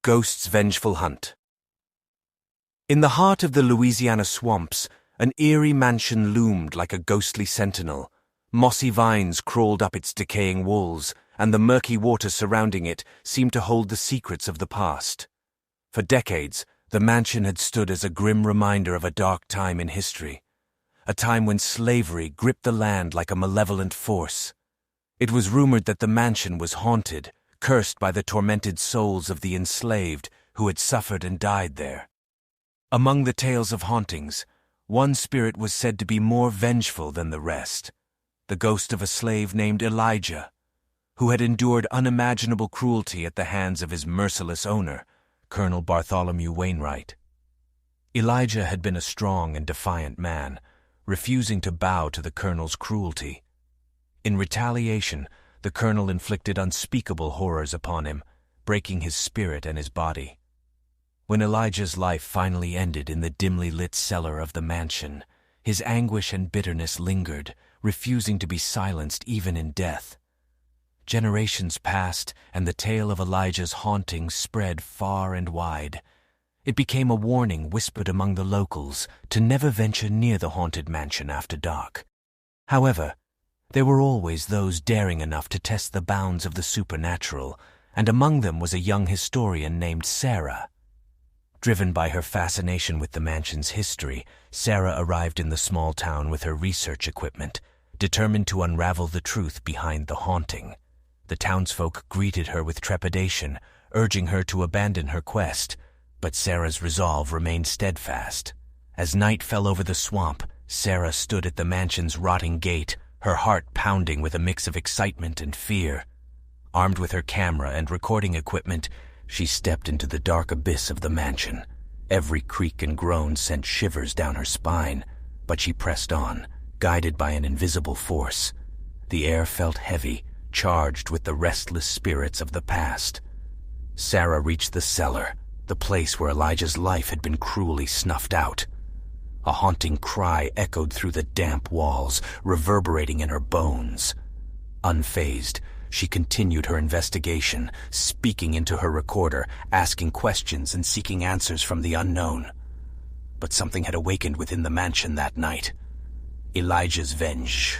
Ghost's Vengeful Hunt. In the heart of the Louisiana swamps, an eerie mansion loomed like a ghostly sentinel. Mossy vines crawled up its decaying walls, and the murky water surrounding it seemed to hold the secrets of the past. For decades, the mansion had stood as a grim reminder of a dark time in history, a time when slavery gripped the land like a malevolent force. It was rumored that the mansion was haunted, cursed by the tormented souls of the enslaved who had suffered and died there. Among the tales of hauntings, one spirit was said to be more vengeful than the rest, the ghost of a slave named Elijah, who had endured unimaginable cruelty at the hands of his merciless owner, Colonel Bartholomew Wainwright. Elijah had been a strong and defiant man, refusing to bow to the colonel's cruelty. In retaliation, the colonel inflicted unspeakable horrors upon him, breaking his spirit and his body. When Elijah's life finally ended in the dimly lit cellar of the mansion, his anguish and bitterness lingered, refusing to be silenced even in death. Generations passed, and the tale of Elijah's haunting spread far and wide. It became a warning whispered among the locals to never venture near the haunted mansion after dark. However, there were always those daring enough to test the bounds of the supernatural, and among them was a young historian named Sarah. Driven by her fascination with the mansion's history, Sarah arrived in the small town with her research equipment, determined to unravel the truth behind the haunting. The townsfolk greeted her with trepidation, urging her to abandon her quest, but Sarah's resolve remained steadfast. As night fell over the swamp, Sarah stood at the mansion's rotting gate, her heart pounding with a mix of excitement and fear. Armed with her camera and recording equipment, she stepped into the dark abyss of the mansion. Every creak and groan sent shivers down her spine, but she pressed on, guided by an invisible force. The air felt heavy, charged with the restless spirits of the past. Sarah reached the cellar, the place where Elijah's life had been cruelly snuffed out. A haunting cry echoed through the damp walls, reverberating in her bones. Unfazed, she continued her investigation, speaking into her recorder, asking questions and seeking answers from the unknown. But something had awakened within the mansion that night. Elijah's venge.